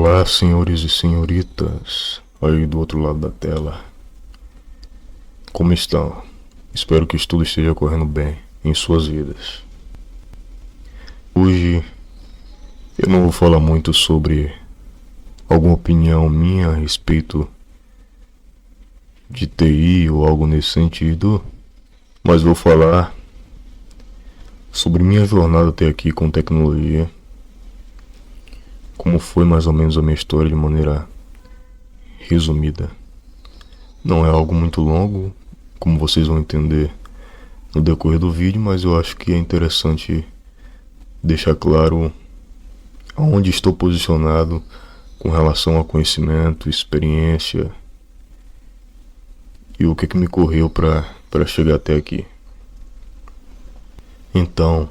Olá, senhores e senhoritas, aí do outro lado da tela. Como estão? Espero que tudo esteja correndo bem em suas vidas. Hoje eu não vou falar muito sobre alguma opinião minha a respeito de TI ou algo nesse sentido, mas vou falar sobre minha jornada até aqui com tecnologia, como foi mais ou menos a minha história de maneira resumida. Não é algo muito longo, como vocês vão entender no decorrer do vídeo, mas eu acho que é interessante deixar claro aonde estou posicionado com relação a conhecimento, experiência e o que me correu para chegar até aqui. Então,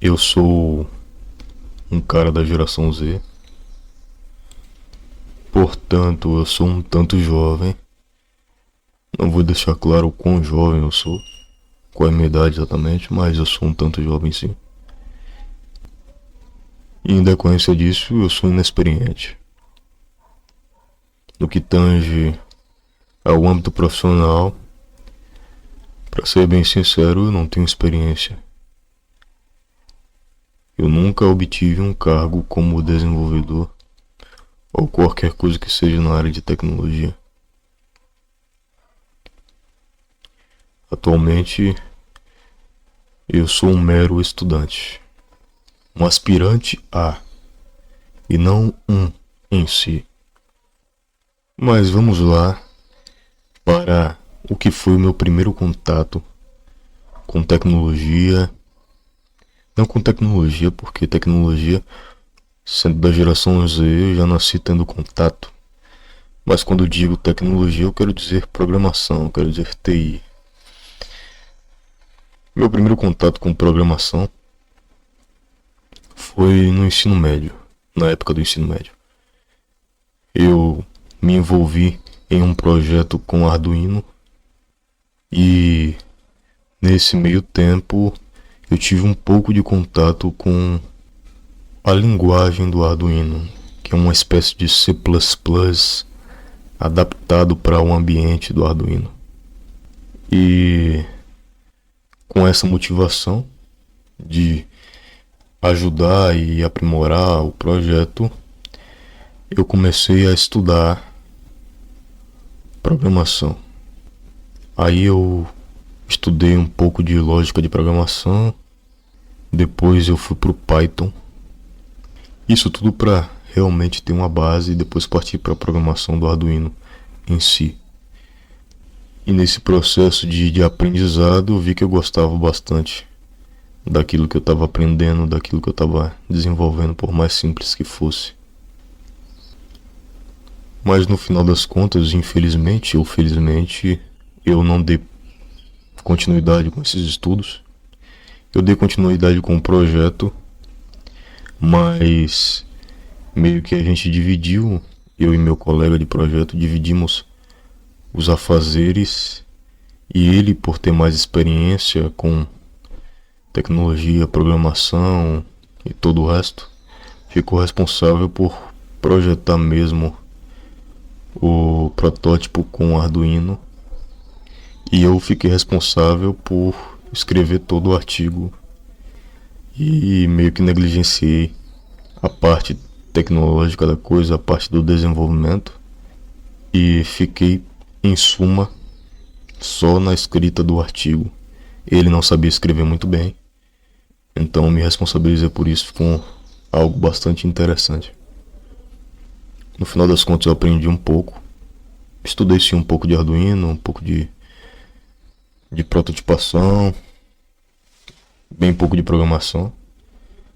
eu sou um cara da geração Z, portanto eu sou um tanto jovem. Não vou deixar claro o quão jovem eu sou, qual é a minha idade exatamente, mas eu sou um tanto jovem sim. E em decorrência disso, eu sou inexperiente. No que tange ao âmbito profissional, para ser bem sincero, eu não tenho experiência. Eu nunca obtive um cargo como desenvolvedor ou qualquer coisa que seja na área de tecnologia. Atualmente, eu sou um mero estudante, um aspirante a, e não um em si. Mas vamos lá para o que foi o meu primeiro contato com tecnologia. Não com tecnologia, porque tecnologia, sendo da geração Z, eu já nasci tendo contato. Mas quando eu digo tecnologia, eu quero dizer programação, eu quero dizer TI. Meu primeiro contato com programação foi no ensino médio, na época do ensino médio. Eu me envolvi em um projeto com Arduino e nesse meio tempo eu tive um pouco de contato com a linguagem do Arduino, que é uma espécie de C++ adaptado para o ambiente do Arduino. E com essa motivação de ajudar e aprimorar o projeto, eu comecei a estudar programação. Aí eu estudei um pouco de lógica de programação, depois eu fui pro Python. Isso tudo para realmente ter uma base e depois partir para a programação do Arduino em si. E nesse processo de aprendizado eu vi que eu gostava bastante daquilo que eu estava aprendendo, daquilo que eu estava desenvolvendo, por mais simples que fosse. Mas no final das contas, infelizmente ou felizmente, eu não dei continuidade com esses estudos. Eu dei continuidade com o projeto, mas meio que a gente dividiu, eu e meu colega de projeto dividimos os afazeres, e ele, por ter mais experiência com tecnologia, programação e todo o resto, ficou responsável por projetar mesmo o protótipo com Arduino, e eu fiquei responsável por escrever todo o artigo e meio que negligenciei a parte tecnológica da coisa, a parte do desenvolvimento, e fiquei em suma só na escrita do artigo. Ele não sabia escrever muito bem, então me responsabilizei por isso com algo bastante interessante. No final das contas eu aprendi um pouco, estudei sim um pouco de Arduino, um pouco de prototipação, bem pouco de programação,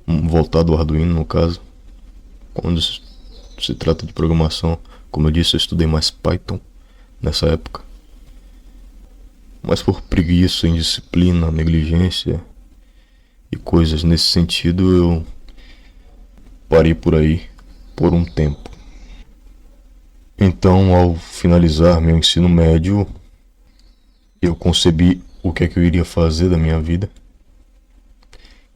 voltado ao Arduino no caso. Quando se trata de programação, como eu disse, eu estudei mais Python nessa época. Mas por preguiça, indisciplina, negligência e coisas nesse sentido, eu parei por aí por um tempo. Então, ao finalizar meu ensino médio, eu concebi o que é que eu iria fazer da minha vida.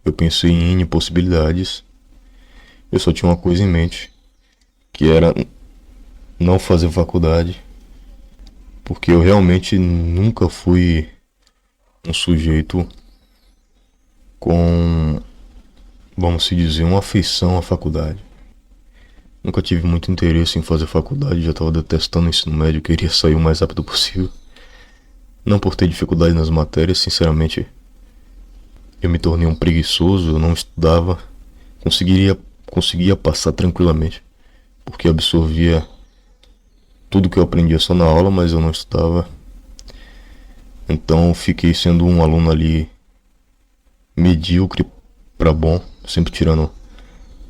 Eu pensei em N possibilidades. Eu só tinha uma coisa em mente, que era não fazer faculdade, porque eu realmente nunca fui um sujeito com, vamos se dizer, uma afeição à faculdade. Nunca tive muito interesse em fazer faculdade, já estava detestando o ensino médio, queria sair o mais rápido possível. Não por ter dificuldade nas matérias, sinceramente, eu me tornei um preguiçoso, eu não estudava, conseguia passar tranquilamente, porque absorvia tudo que eu aprendia só na aula, mas eu não estudava. Então fiquei sendo um aluno ali medíocre para bom, sempre tirando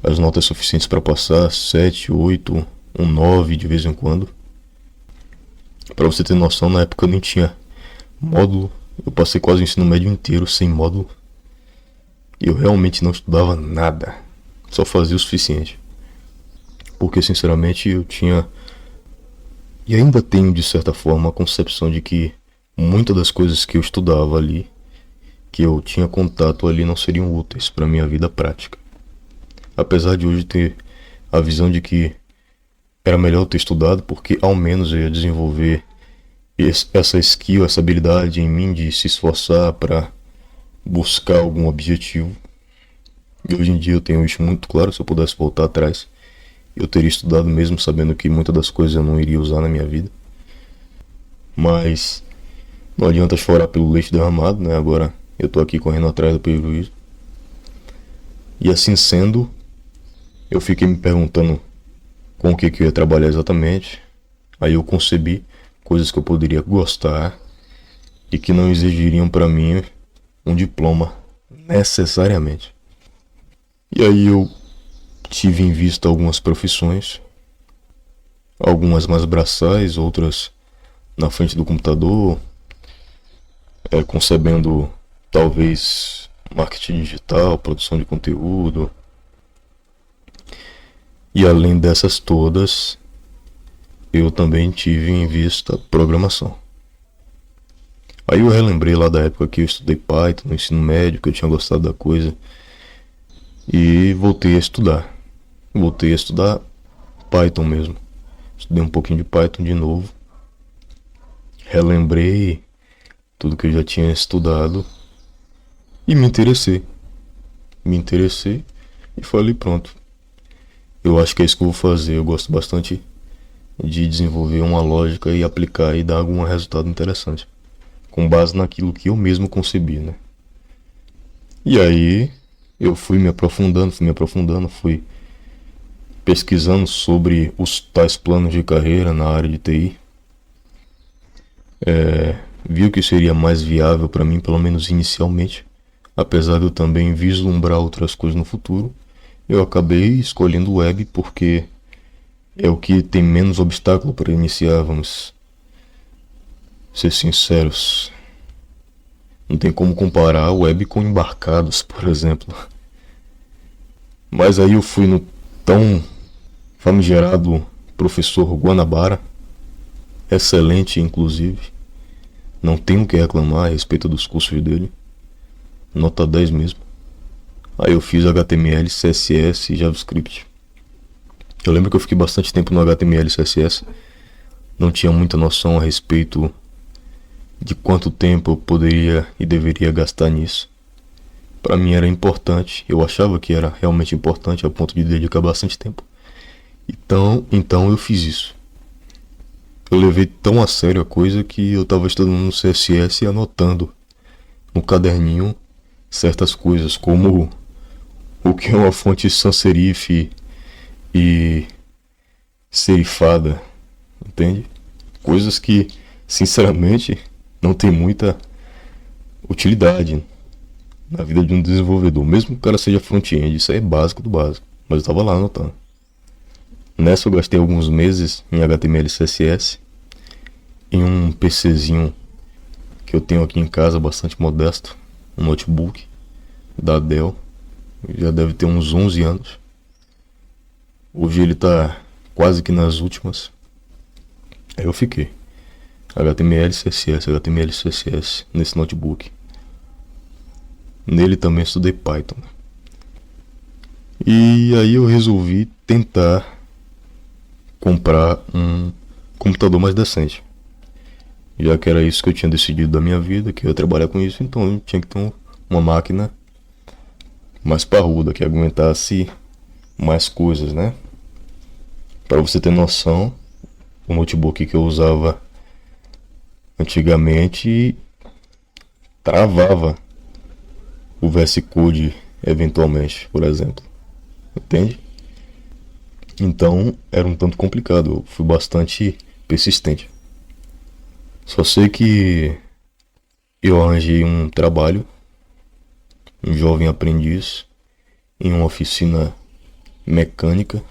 as notas suficientes para passar, 7, 8, um 9 de vez em quando. Para você ter noção, na época eu nem tinha módulo, eu passei quase o ensino médio inteiro sem módulo. E eu realmente não estudava nada, só fazia o suficiente. Porque sinceramente eu tinha, e ainda tenho de certa forma, a concepção de que muitas das coisas que eu estudava ali, que eu tinha contato ali, não seriam úteis para minha vida prática. Apesar de hoje ter a visão de que era melhor eu ter estudado, porque ao menos eu ia desenvolver essa skill, essa habilidade em mim de se esforçar para buscar algum objetivo. E hoje em dia eu tenho isso muito claro. Se eu pudesse voltar atrás, eu teria estudado mesmo sabendo que muitas das coisas eu não iria usar na minha vida. Mas não adianta chorar pelo leite derramado, né? Agora eu tô aqui correndo atrás do prejuízo. E assim sendo, eu fiquei me perguntando com o que eu ia trabalhar exatamente. Aí eu concebi coisas que eu poderia gostar e que não exigiriam para mim um diploma necessariamente. E aí eu tive em vista algumas profissões, algumas mais braçais, outras na frente do computador, concebendo talvez marketing digital, produção de conteúdo. E além dessas todas, eu também tive em vista programação. Aí eu relembrei lá da época que eu estudei Python no ensino médio, que eu tinha gostado da coisa, e voltei a estudar. Voltei a estudar Python mesmo. Estudei um pouquinho de Python de novo. Relembrei tudo que eu já tinha estudado e me interessei. Me interessei e falei, pronto. Eu acho que é isso que eu vou fazer. Eu gosto bastante de desenvolver uma lógica e aplicar e dar algum resultado interessante, com base naquilo que eu mesmo concebi, né? E aí eu fui me aprofundando, fui pesquisando sobre os tais planos de carreira na área de TI. Vi o que seria mais viável para mim, pelo menos inicialmente, apesar de eu também vislumbrar outras coisas no futuro. Eu acabei escolhendo o web porque é o que tem menos obstáculo para iniciar, vamos ser sinceros. Não tem como comparar o web com embarcados, por exemplo. Mas aí eu fui no tão famigerado professor Guanabara, excelente inclusive, não tenho o que reclamar a respeito dos cursos dele, nota 10 mesmo. Aí eu fiz HTML, CSS e JavaScript. Eu lembro que eu fiquei bastante tempo no HTML e CSS, não tinha muita noção a respeito de quanto tempo eu poderia e deveria gastar nisso. Para mim era importante, eu achava que era realmente importante a ponto de dedicar bastante tempo. Então eu fiz isso. Eu levei tão a sério a coisa que eu estava estudando no CSS e anotando no caderninho certas coisas, como o que é uma fonte sans serif e serifada, entende? Coisas que, sinceramente, não tem muita utilidade na vida de um desenvolvedor, mesmo que o cara seja front-end. Isso aí é básico do básico, mas eu tava lá anotando. Nessa eu gastei alguns meses em HTML e CSS, em um PCzinho que eu tenho aqui em casa, bastante modesto, um notebook da Dell, já deve ter uns 11 anos. Hoje ele tá quase que nas últimas. Aí eu fiquei HTML, CSS nesse notebook. Nele também estudei Python. E aí eu resolvi tentar comprar um computador mais decente. Já que era isso que eu tinha decidido da minha vida, que eu ia trabalhar com isso, então eu tinha que ter uma máquina mais parruda, que aguentasse mais coisas, né? Para você ter noção, o notebook que eu usava antigamente travava o VS Code eventualmente, por exemplo. Entende? Então era um tanto complicado, eu fui bastante persistente. Só sei que eu arranjei um trabalho, um jovem aprendiz, em uma oficina mecânica,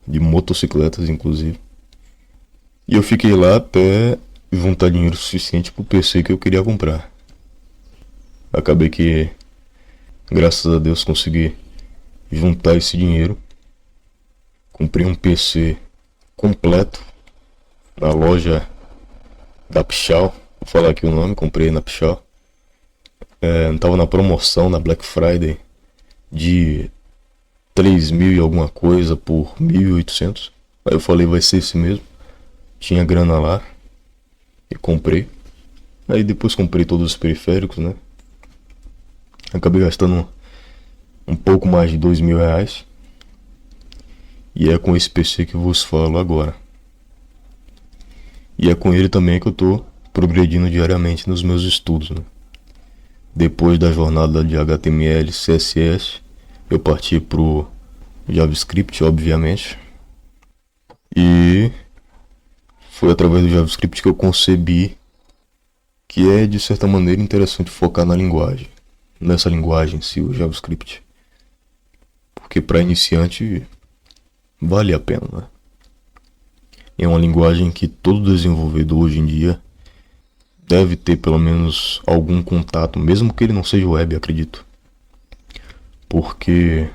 de motocicletas inclusive. E eu fiquei lá até juntar dinheiro suficiente pro PC que eu queria comprar. Acabei que, graças a Deus, consegui juntar esse dinheiro. Comprei um PC completo na loja da Pichau. Vou falar aqui o nome, comprei na Pichau. Tava na promoção na Black Friday de 3.000 e alguma coisa por 1.800. Aí eu falei, vai ser esse mesmo. Tinha grana lá e comprei. Aí depois comprei todos os periféricos, né? Acabei gastando um pouco mais de R$ 2.000. E é com esse PC que eu vos falo agora. E é com ele também que eu tô progredindo diariamente nos meus estudos, né? Depois da jornada de HTML, CSS, eu parti pro JavaScript, obviamente. E foi através do JavaScript que eu concebi que é, de certa maneira, interessante focar na linguagem. Nessa linguagem em si, o JavaScript. Porque para iniciante vale a pena, né? É uma linguagem que todo desenvolvedor hoje em dia deve ter pelo menos algum contato, mesmo que ele não seja web, acredito. Porque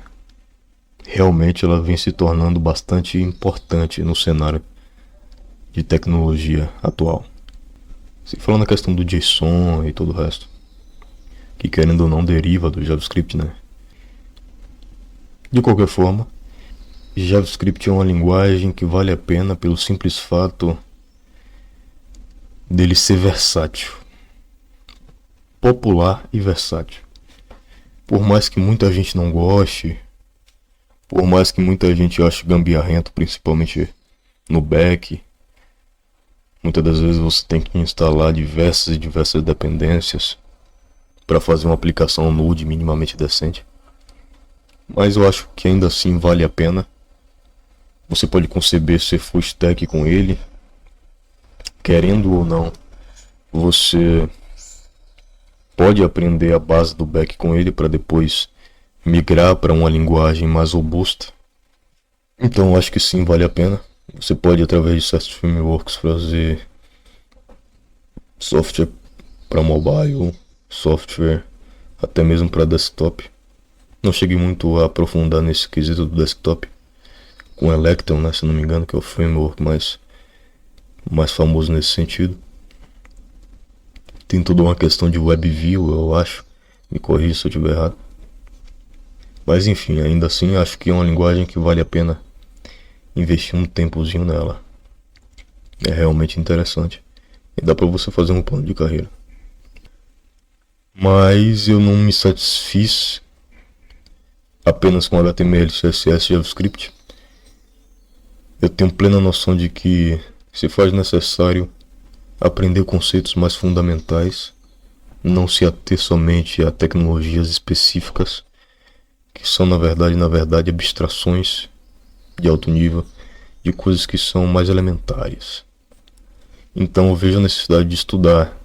realmente ela vem se tornando bastante importante no cenário de tecnologia atual. Se falando na questão do JSON e todo o resto, que querendo ou não deriva do JavaScript, né? De qualquer forma, JavaScript é uma linguagem que vale a pena pelo simples fato dele ser versátil, popular e versátil. Por mais que muita gente não goste, por mais que muita gente ache gambiarrento, principalmente no back, muitas das vezes você tem que instalar diversas dependências para fazer uma aplicação Node minimamente decente. Mas eu acho que ainda assim vale a pena. Você pode conceber ser full stack com ele, querendo ou não. Você pode aprender a base do back com ele para depois migrar para uma linguagem mais robusta. Então eu acho que sim, vale a pena. Você pode, através de certos frameworks, fazer software para mobile, software até mesmo para desktop. Não cheguei muito a aprofundar nesse quesito do desktop com o Electron, né, se não me engano, que é o framework mais famoso nesse sentido. Tem toda uma questão de WebView, eu acho. Me corrija se eu estiver errado. Mas enfim, ainda assim acho que é uma linguagem que vale a pena investir um tempozinho nela. É realmente interessante. E dá pra você fazer um plano de carreira. Mas eu não me satisfiz apenas com HTML, CSS e JavaScript. Eu tenho plena noção de que se faz necessário aprender conceitos mais fundamentais, não se ater somente a tecnologias específicas, que são na verdade abstrações de alto nível de coisas que são mais elementares. Então eu vejo a necessidade de estudar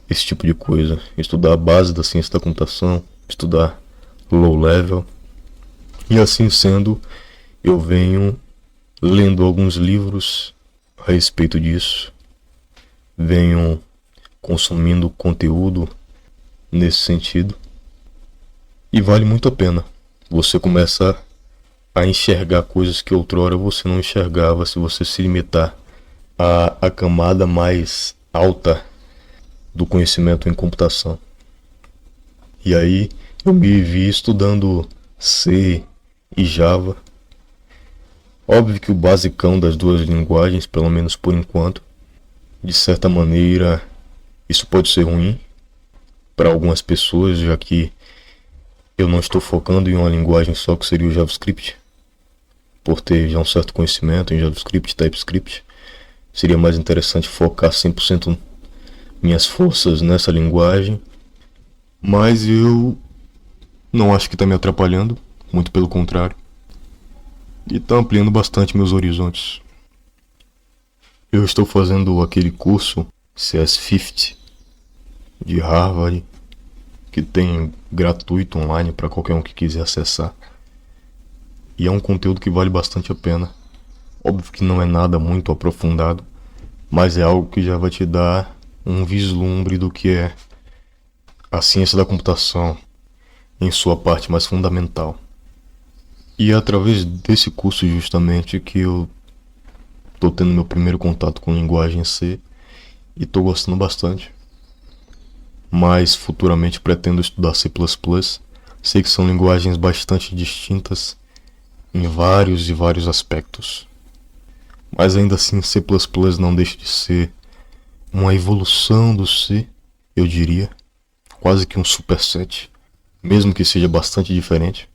esse tipo de coisa, estudar a base da ciência da computação, estudar low level, e assim sendo, eu venho lendo alguns livros a respeito disso, venho consumindo conteúdo nesse sentido, e vale muito a pena. Você começa a enxergar coisas que outrora você não enxergava se você se limitar à camada mais alta do conhecimento em computação. E aí eu me vi estudando C e Java. Óbvio que o basicão das duas linguagens, pelo menos por enquanto, de certa maneira, isso pode ser ruim para algumas pessoas, já que eu não estou focando em uma linguagem só, que seria o JavaScript, por ter já um certo conhecimento em JavaScript e TypeScript. Seria mais interessante focar 100% minhas forças nessa linguagem, mas eu não acho que está me atrapalhando, muito pelo contrário, e está ampliando bastante meus horizontes. Eu estou fazendo aquele curso CS50 de Harvard, que tem gratuito online para qualquer um que quiser acessar. E é um conteúdo que vale bastante a pena. Óbvio que não é nada muito aprofundado, mas é algo que já vai te dar um vislumbre do que é a ciência da computação em sua parte mais fundamental. E é através desse curso justamente que eu estou tendo meu primeiro contato com linguagem C e estou gostando bastante. Mas futuramente pretendo estudar C++. Sei que são linguagens bastante distintas em vários e vários aspectos. Mas ainda assim C++ não deixa de ser uma evolução do C, eu diria, quase que um superset, mesmo que seja bastante diferente.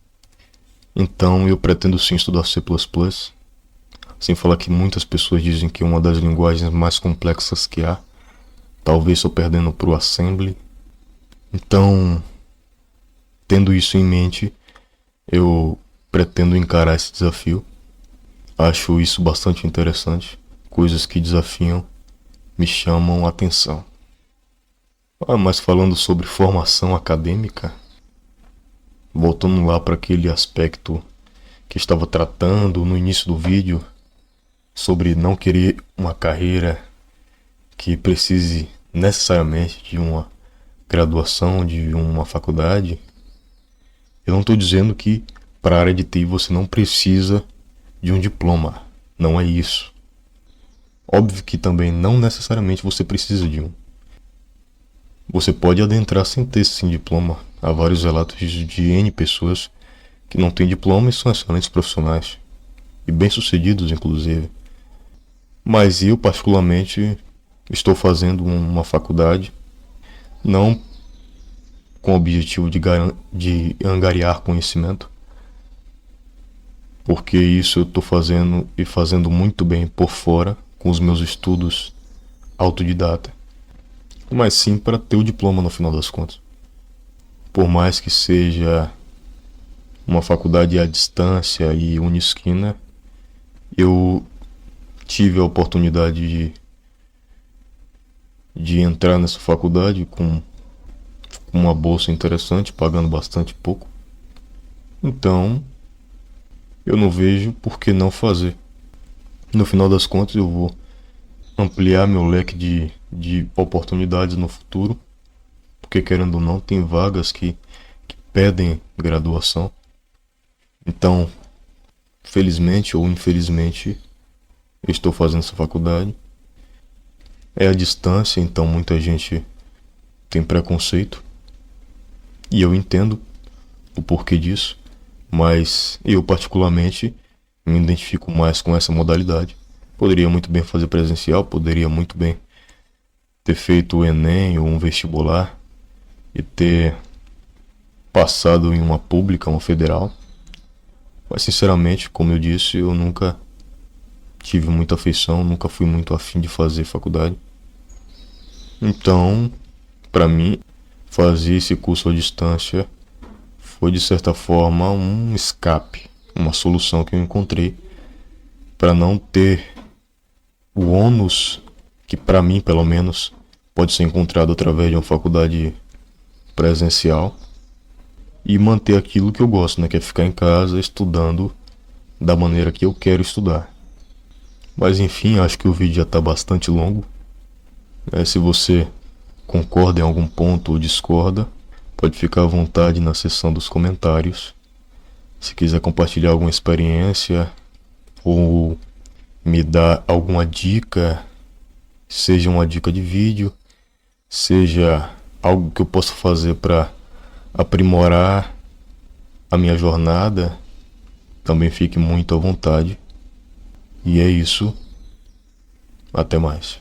Então eu pretendo sim estudar C++, sem falar que muitas pessoas dizem que é uma das linguagens mais complexas que há, talvez só perdendo para o Assembly. Então, tendo isso em mente, eu pretendo encarar esse desafio. Acho isso bastante interessante. Coisas que desafiam me chamam a atenção. Mas falando sobre formação acadêmica, voltando lá para aquele aspecto que estava tratando no início do vídeo, sobre não querer uma carreira que precise necessariamente de uma graduação, de uma faculdade. Eu não estou dizendo que para a área de TI você não precisa de um diploma. Não é isso. Óbvio que também não necessariamente você precisa de um. Você pode adentrar sem ter sim diploma. Há vários relatos de N pessoas que não têm diploma e são excelentes profissionais. E bem-sucedidos, inclusive. Mas eu, particularmente, estou fazendo uma faculdade, não com o objetivo de angariar conhecimento, porque isso eu estou fazendo e fazendo muito bem por fora, com os meus estudos autodidata, mas sim para ter o diploma no final das contas. Por mais que seja uma faculdade à distância e unisquina, eu tive a oportunidade de entrar nessa faculdade com uma bolsa interessante, pagando bastante pouco. Então, eu não vejo por que não fazer. No final das contas, eu vou ampliar meu leque de oportunidades no futuro, porque querendo ou não, tem vagas que pedem graduação. Então, felizmente ou infelizmente, eu estou fazendo essa faculdade. É à distância, então muita gente tem preconceito. E eu entendo o porquê disso, mas eu particularmente me identifico mais com essa modalidade. Poderia muito bem fazer presencial, poderia muito bem ter feito o Enem ou um vestibular e ter passado em uma pública, uma federal. Mas sinceramente, como eu disse, eu nunca tive muita afeição, nunca fui muito afim de fazer faculdade. Então, para mim, fazer esse curso à distância foi de certa forma um escape, uma solução que eu encontrei para não ter o ônus que para mim, pelo menos, pode ser encontrado através de uma faculdade presencial e manter aquilo que eu gosto, né, que é ficar em casa estudando da maneira que eu quero estudar. Mas enfim, acho que o vídeo já está bastante longo. Se você concorda em algum ponto ou discorda, pode ficar à vontade na seção dos comentários. Se quiser compartilhar alguma experiência ou me dar alguma dica, seja uma dica de vídeo, seja algo que eu possa fazer para aprimorar a minha jornada, também fique muito à vontade. E é isso. Até mais.